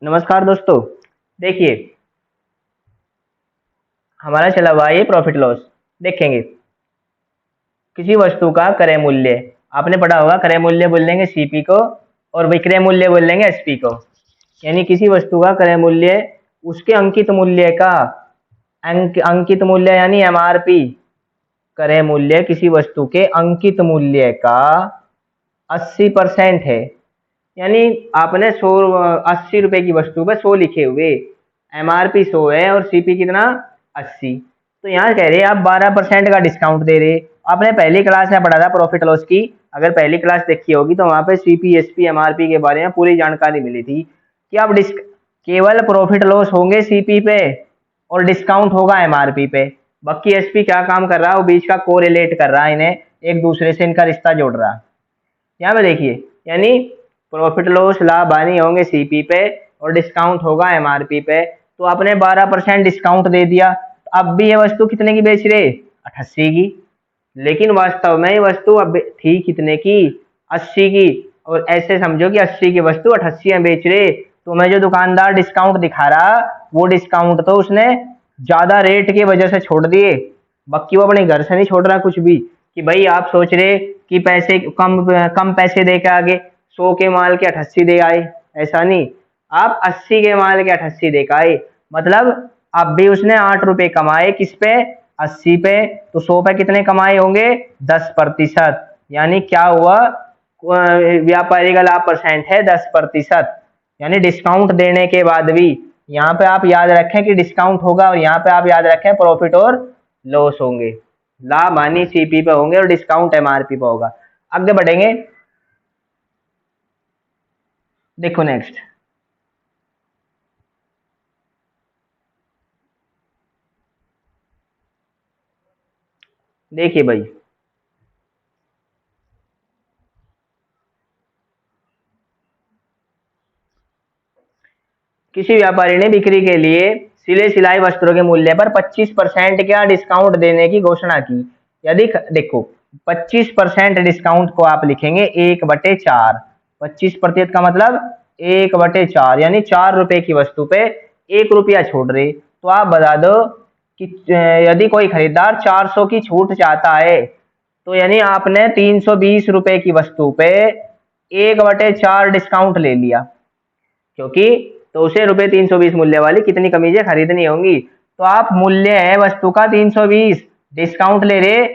नमस्कार दोस्तों। देखिए, हमारा चला हुआ है ये प्रॉफिट लॉस। देखेंगे किसी वस्तु का क्रय मूल्य, आपने पढ़ा होगा क्रय मूल्य बोल देंगे सीपी को और विक्रय मूल्य बोल देंगे एसपी को। यानी किसी वस्तु का क्रय मूल्य उसके अंकित मूल्य का अंकित मूल्य यानी एमआरपी। क्रय मूल्य किसी वस्तु के अंकित मूल्य का 80% है। यानी आपने 80 रुपए की वस्तु पे 100 लिखे हुए, एमआरपी 100 है और सीपी कितना 80। तो यहाँ कह रहे हैं आप 12% का डिस्काउंट दे रहे। आपने पहली क्लास में पढ़ा था प्रॉफिट लॉस की, अगर पहली क्लास देखी होगी तो वहां पे सीपी एसपी एमआरपी के बारे में पूरी जानकारी मिली थी कि आप केवल प्रॉफिट लॉस होंगे सीपी पे और डिस्काउंट होगा एमआरपी पे। बाकी एसपी क्या काम कर रहा है, वो बीच का कोरिलेट कर रहा है, इन्हें एक दूसरे से इनका रिश्ता जोड़ रहा है। यहाँ पे देखिए, यानी प्रॉफिट लॉस लाभ हानि होंगे सीपी पे और डिस्काउंट होगा एमआरपी पे। तो आपने 12% डिस्काउंट दे दिया। अब भी ये वस्तु कितने की बेच रहे, 88 की। लेकिन वास्तव में ये वस्तु अब थी कितने की, 80 की। और ऐसे समझो कि 80 की वस्तु 88 में बेच रहे। तो मैं जो दुकानदार डिस्काउंट दिखा रहा, वो डिस्काउंट तो उसने ज्यादा रेट की वजह से छोड़ दिए। बाकी वो अपने घर से नहीं छोड़ रहा कुछ भी, कि भाई आप सोच रहे कि पैसे कम कम पैसे दे के आगे 100 के माल के 88 दे आए, ऐसा नहीं। आप 80 के माल के 88 दे के आए, मतलब अब भी उसने 8 रुपए कमाए किस पे, 80 पे। तो 100 पे कितने कमाए होंगे, 10%। यानी क्या हुआ, व्यापारी का लाभ परसेंट है 10%। यानी डिस्काउंट देने के बाद भी यहाँ पे आप याद रखें कि डिस्काउंट होगा और यहाँ पे आप याद रखें प्रॉफिट और लॉस होंगे। लाभ हानि सीपी पे होंगे और डिस्काउंट एमआरपी पे होगा। आगे बढ़ेंगे, देखो नेक्स्ट। देखिए भाई, किसी व्यापारी ने बिक्री के लिए सिले सिलाई वस्त्रों के मूल्य पर 25% का डिस्काउंट देने की घोषणा की। यदि देखो, 25% डिस्काउंट को आप लिखेंगे 1/4। 25% का मतलब 1/4, यानी 4 रुपए की वस्तु पे 1 रुपया छोड़ रहे। तो आप बता दो कि यदि कोई खरीदार 400 की छूट चाहता है, तो यानी आपने 320 रुपए की वस्तु पे 1/4 डिस्काउंट ले लिया, क्योंकि तो उसे रुपए 320 मूल्य वाली कितनी कमीजें खरीदनी होंगी। तो आप मूल्य है वस्तु का 320, डिस्काउंट ले रहे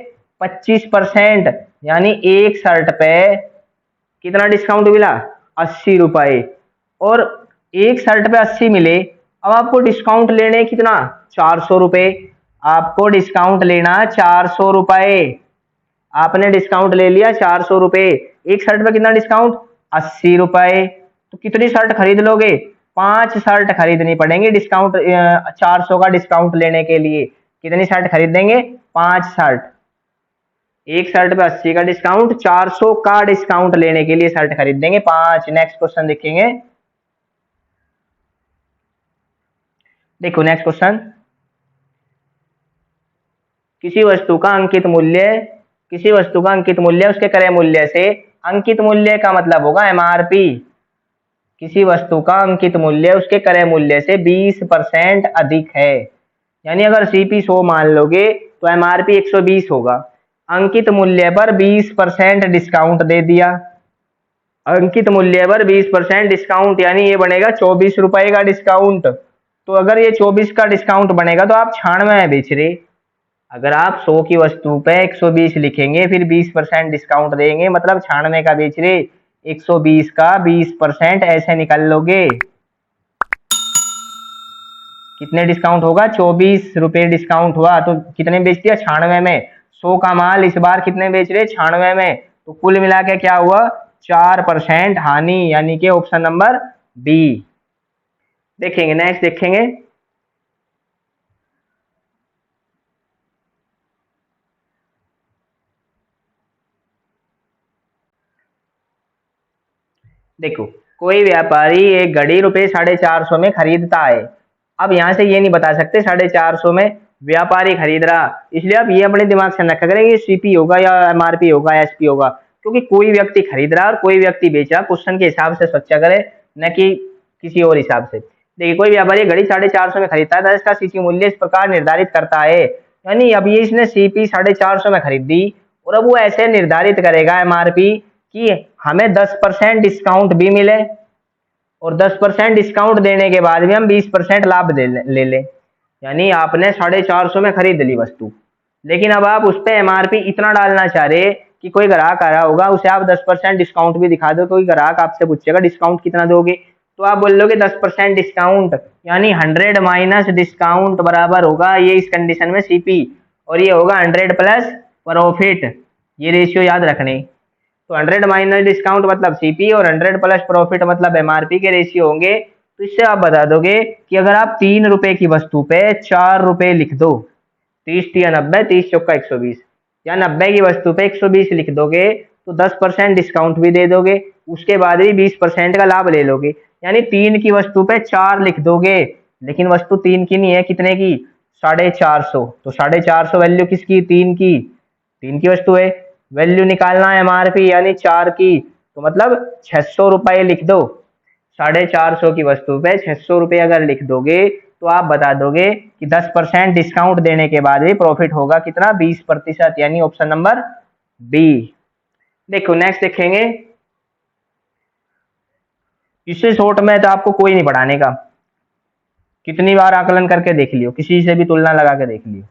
25%, यानी एक शर्ट पे कितना डिस्काउंट मिला, 80 रुपए। और एक शर्ट पे 80 मिले, अब आपको डिस्काउंट लेने कितना, 400 रुपए। आपको डिस्काउंट लेना 400 रुपए। आपने डिस्काउंट ले लिया 400 रुपए। एक शर्ट पे कितना डिस्काउंट, 80 रुपए। तो कितनी शर्ट खरीद लोगे, 5 शर्ट खरीदनी पड़ेंगी डिस्काउंट, 400 का डिस्काउंट लेने के लिए। कितनी शर्ट खरीदेंगे, 5 शर्ट। एक शर्ट पे 80 का डिस्काउंट, 400 का डिस्काउंट लेने के लिए शर्ट खरीदेंगे 5। नेक्स्ट क्वेश्चन देखेंगे। देखो नेक्स्ट क्वेश्चन, किसी वस्तु का अंकित मूल्य, किसी वस्तु का अंकित मूल्य उसके क्रय मूल्य से, अंकित मूल्य का मतलब होगा एमआरपी। किसी वस्तु का अंकित मूल्य उसके क्रय मूल्य से 20% अधिक है। यानी अगर सीपी 100 मान लोगे तो एमआरपी 120 होगा। अंकित मूल्य पर 20% डिस्काउंट दे दिया। अंकित मूल्य पर 20% डिस्काउंट, यानी ये बनेगा 24 रुपए का डिस्काउंट। तो अगर ये 24 का डिस्काउंट बनेगा तो आप 96 में बेच रहे। अगर आप 100 की वस्तु पे 120 लिखेंगे फिर 20% डिस्काउंट देंगे, मतलब 96 का बेच रहे। 120 का 20% ऐसे निकाल लोगे, कितने डिस्काउंट होगा, 24 रुपए डिस्काउंट हुआ। तो कितने बेच दिया, 96 में। 100 का माल इस बार कितने बेच रहे, 96 में। तो कुल मिला के क्या हुआ, 4% हानि, यानी कि ऑप्शन नंबर बी। देखेंगे नेक्स्ट, देखेंगे। देखो, कोई व्यापारी एक घड़ी रुपए 450 में खरीदता है। अब यहां से ये नहीं बता सकते 450 में व्यापारी खरीद रहा, इसलिए आप ये अपने दिमाग से रखा करें ये सीपी होगा या एमआरपी होगा या एसपी होगा। क्योंकि कोई व्यक्ति खरीद रहा और कोई व्यक्ति बेच रहा, क्वेश्चन के हिसाब से सोचा करे, न कि किसी और हिसाब से। देखिए कोई व्यापारी घड़ी 450 में खरीदता है तो इसका सीसी मूल्य इस प्रकार निर्धारित करता है, यानी अब ये इसने सीपी 450 में खरीदी और अब वो ऐसे निर्धारित करेगा एमआरपी कि हमें 10% डिस्काउंट भी मिले और 10% डिस्काउंट देने के बाद भी हम 20% लाभ ले लें। यानी आपने 450 में खरीद ली वस्तु, लेकिन अब आप उस पर एमआरपी इतना डालना चाह रहे कि कोई ग्राहक आ रहा होगा उसे आप 10% डिस्काउंट भी दिखा दो, कोई ग्राहक आपसे पूछेगा डिस्काउंट कितना दोगे, तो आप बोल लोगे 10% डिस्काउंट, यानी 100 माइनस डिस्काउंट बराबर होगा ये इस कंडीशन में सीपी, और ये होगा 100 प्लस प्रॉफिट। ये रेशियो याद रखने। तो 100 माइनस डिस्काउंट मतलब सीपी और 100 प्लस प्रॉफिट मतलब एमआरपी के रेशियो होंगे। तो इससे आप बता दोगे कि अगर आप 3 रुपए की वस्तु पे 4 रुपए लिख दो, 30 या 90, 30 चौका 120, या 90 की वस्तु पे 120 लिख दोगे तो 10% डिस्काउंट भी दे दोगे, उसके बाद भी 20% का लाभ ले लोगे। यानी 3 की वस्तु पे 4 लिख दोगे, लेकिन वस्तु 3 की नहीं है, कितने की? 450। तो 450 वैल्यू किसकी? 3 की। 3 की वस्तु है, वैल्यू निकालना है एमआरपी यानी 4 की, तो मतलब 600 रुपए लिख दो। 450 की वस्तु पे 600 रुपए अगर लिख दोगे तो आप बता दोगे कि 10% डिस्काउंट देने के बाद भी प्रॉफिट होगा कितना? 20%, यानी ऑप्शन नंबर बी। देखो नेक्स्ट देखेंगे, इससे शॉर्ट में तो आपको कोई नहीं पढ़ाने का, कितनी बार आकलन करके देख लियो, किसी से भी तुलना लगा के देख लियो।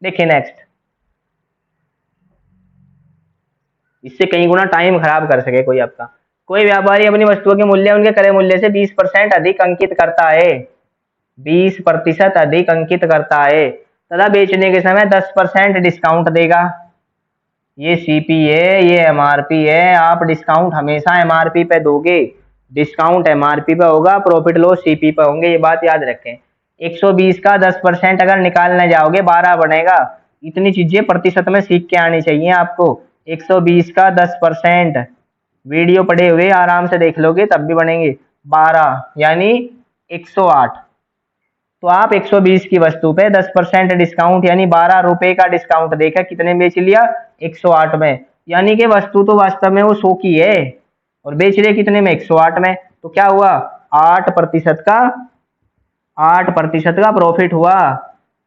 देखिए नेक्स्ट, इससे कई गुना टाइम खराब कर सके कोई आपका। कोई व्यापारी अपनी वस्तुओं के मूल्य उनके क्रय मूल्य से 20% अधिक अंकित करता है, 20% अधिक अंकित करता है तथा बेचने के समय 10% डिस्काउंट देगा। ये सीपी है, ये एमआरपी है, आप डिस्काउंट हमेशा एमआरपी पे दोगे, डिस्काउंट एमआरपी पे होगा, प्रॉफिट लॉस सीपी पे होंगे, ये बात याद रखें। 120 का 10% अगर निकालने जाओगे 12 बनेगा। इतनी चीजें प्रतिशत में सीख के आनी चाहिए आपको। 120 का 10%, वीडियो पढ़े हुए आराम से देख लोगे तब भी बनेंगे 12, यानी 108। तो आप 120 की वस्तु पे 10% डिस्काउंट यानी 12 रुपए का डिस्काउंट देकर कितने बेच लिया? 108 में। यानी कि वस्तु तो वास्तव में वो 100 की है और बेच रहे कितने में? 108 में। तो क्या हुआ? 8% का प्रॉफिट हुआ,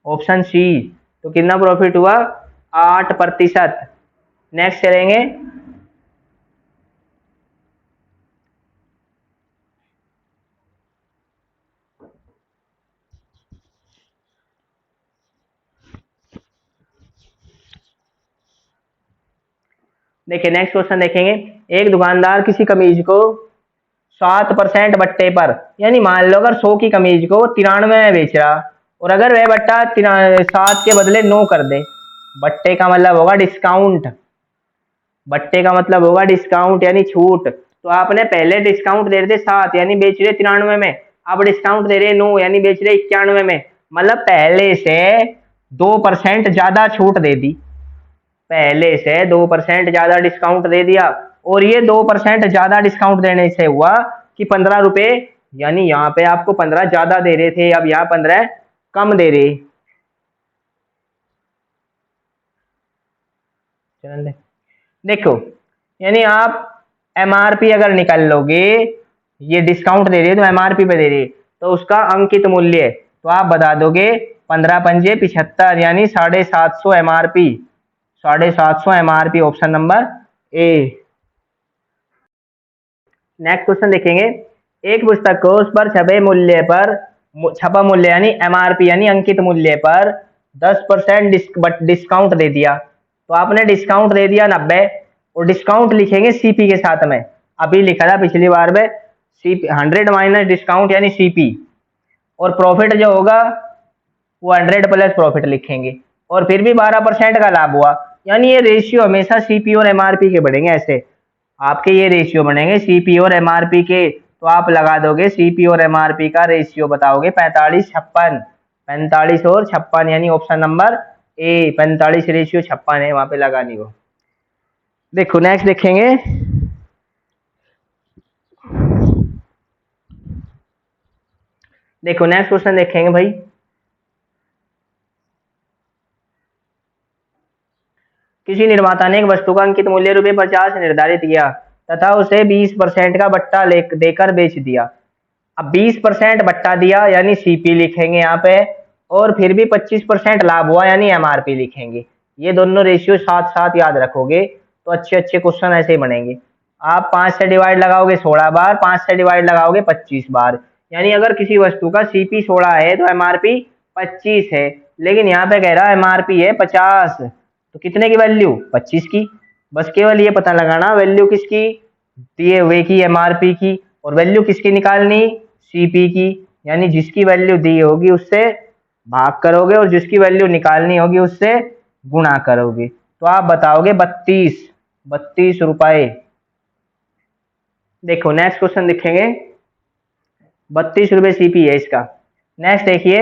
ऑप्शन सी। तो कितना प्रॉफिट हुआ? 8%। नेक्स्ट चलेंगे, देखिए नेक्स्ट क्वेश्चन देखेंगे। एक दुकानदार किसी कमीज को 7% बट्टे पर, यानी मान लो अगर 100 की कमीज को 93 में बेच रहा और अगर वह बट्टा 7 के बदले 9 कर दे, बट्टे का मतलब होगा डिस्काउंट, बट्टे का मतलब होगा डिस्काउंट यानी छूट। तो आपने पहले डिस्काउंट दे रहे थे 7 यानी बेच रहे 93 में, अब डिस्काउंट दे रहे 9 यानी बेच रहे 91 में, मतलब पहले से 2% ज्यादा छूट दे दी, पहले से 2% ज्यादा डिस्काउंट दे दिया। और ये 2% ज्यादा डिस्काउंट देने से हुआ कि 15 रुपए, यानी यहाँ पे आपको 15 ज्यादा दे रहे थे, अब यहाँ 15 कम दे रहे। देखो यानी आप एमआरपी अगर निकाल लोगे, ये डिस्काउंट दे रही है तो एमआरपी पे दे रही है, तो उसका अंकित मूल्य तो आप बता दोगे 15 पंजे 75, यानी 750 MRP, 750 MRP, option number A. Next question देखेंगे। एक पुस्तक को उस पर छपे मूल्य पर, छपा मूल्य यानी एमआरपी यानी अंकित मूल्य पर 10% डिस्काउंट दे दिया, तो आपने डिस्काउंट दे दिया 90 और डिस्काउंट लिखेंगे सीपी के साथ में, अभी लिखा था पिछली बार में सीपी 100 माइनस डिस्काउंट यानी सीपी, और प्रॉफिट जो होगा वो 100 प्लस प्रॉफिट लिखेंगे, और फिर भी 12% का लाभ हुआ। यानी ये रेशियो हमेशा सीपी और एमआरपी के बढ़ेंगे, ऐसे आपके ये रेशियो बनेंगे सीपी और एमआरपी के। तो आप लगा दोगे सीपी और एमआरपी का रेशियो बताओगे 45-56, 45 और 56, यानी ऑप्शन नंबर ए 45 रेशियो 56 है, वहां पे लगानी हो। देखो नेक्स्ट देखेंगे, देखो नेक्स्ट क्वेश्चन देखेंगे भाई। किसी निर्माता ने एक वस्तु का अंकित मूल्य ₹50 निर्धारित किया तथा उसे 20% का बट्टा देकर बेच दिया। अब 20% बट्टा दिया यानी सीपी लिखेंगे यहाँ पे, और फिर भी 25% लाभ हुआ यानी एमआरपी लिखेंगे। ये दोनों रेशियो साथ साथ याद रखोगे तो अच्छे अच्छे क्वेश्चन ऐसे ही बनेंगे। आप 5 से डिवाइड लगाओगे 16 बार, 5 से डिवाइड लगाओगे 25 बार, यानी अगर किसी वस्तु का सीपी 16 है तो एमआरपी 25 है, लेकिन यहाँ पे कह रहा है एमआरपी है 50, तो कितने की वैल्यू 25 की। बस केवल ये पता लगाना वैल्यू किसकी, दिए हुए की एमआरपी की, और वैल्यू किसकी निकालनी, सीपी की, यानी जिसकी वैल्यू दी होगी उससे भाग करोगे और जिसकी वैल्यू निकालनी होगी उससे गुणा करोगे, तो आप बताओगे 32 रुपए। देखो नेक्स्ट क्वेश्चन देखेंगे, 32 रुपए सीपी है इसका। नेक्स्ट देखिए,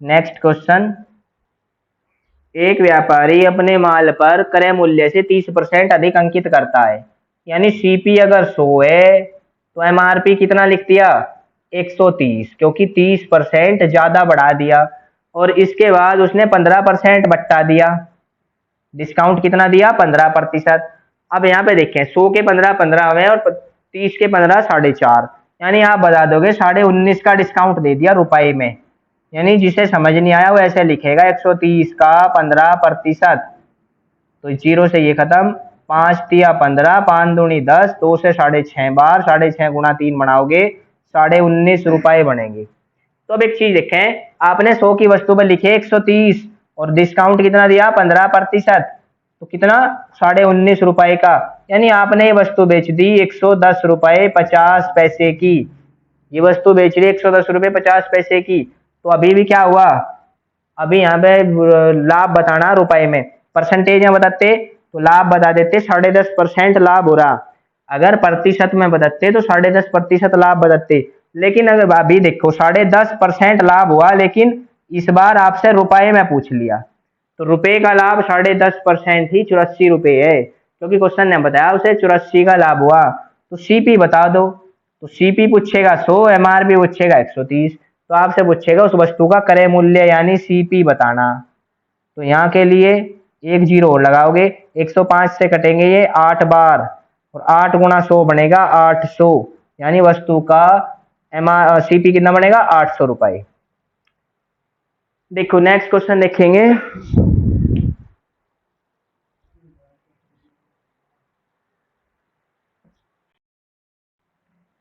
नेक्स्ट क्वेश्चन, एक व्यापारी अपने माल पर क्रय मूल्य से 30% अधिक अंकित करता है, यानी सीपी अगर 100 है तो एमआरपी कितना लिख दिया 130, क्योंकि 30% ज्यादा बढ़ा दिया, और इसके बाद उसने 15% बट्टा दिया, डिस्काउंट कितना दिया 15%। अब यहाँ पे देखें 100 के 15 15 हुए और 30 के 15 4.5, यानी आप बता दोगे 19.5 का डिस्काउंट दे दिया रुपए में, यानी जिसे समझ नहीं आया वो ऐसे लिखेगा 130 का 15%, तो जीरो से ये खत्म, 5 तिया 15, 5 दूनी 10, 2 से 6.5 बार, 6.5 गुणा 3 बनाओगे 19.5 रुपए बनेंगे। तो अब एक चीज देखें, आपने 100 की वस्तु पर लिखे 130 और डिस्काउंट कितना दिया 15%, तो कितना 19.5 रुपए का, यानी आपने ये वस्तु बेच दी 110 रुपए 50 पैसे की, ये वस्तु बेच रही है 110 रुपए 50 पैसे की, तो अभी भी क्या हुआ, अभी यहाँ पे लाभ बताना रुपए में, परसेंटेज में बताते तो लाभ बता देते 10.5% लाभ हो रहा, अगर प्रतिशत में बताते तो 10.5% लाभ बताते, लेकिन अगर अभी देखो 10.5% लाभ हुआ, लेकिन इस बार आपसे रुपए में पूछ लिया, तो रुपए का लाभ 10.5% ही 84 रुपए है, क्योंकि क्वेश्चन ने बताया उसे 84 का लाभ हुआ, तो सीपी बता दो, तो सीपी पूछेगा 100, एमआरपी पूछेगा 130, तो आपसे पूछेगा उस वस्तु का क्रय मूल्य यानी सीपी बताना, तो यहाँ के लिए एक जीरो और लगाओगे, 105 से कटेंगे ये 8 बार, और 8 गुणा 100 बनेगा 800, यानी वस्तु का सीपी कितना बनेगा 800 रुपए। देखो नेक्स्ट क्वेश्चन देखेंगे,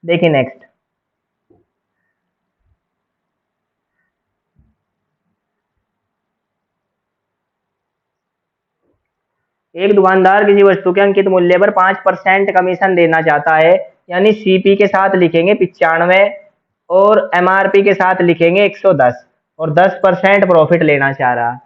देखिए नेक्स्ट, एक दुकानदार किसी वस्तु के अंकित मूल्य पर 5% कमीशन देना चाहता है, यानी सीपी के साथ लिखेंगे 95 और एमआरपी के साथ लिखेंगे 110, और 10% प्रॉफिट लेना चाह रहा।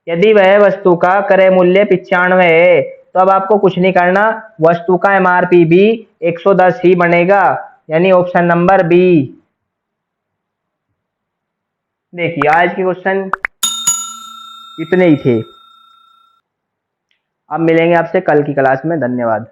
यदि वह वस्तु का क्रय मूल्य 95 है तो अब आपको कुछ नहीं करना, वस्तु का एमआरपी भी 110 ही बनेगा, यानी ऑप्शन नंबर बी। देखिए आज के क्वेश्चन इतने ही थे, अब मिलेंगे आपसे कल की क्लास में, धन्यवाद।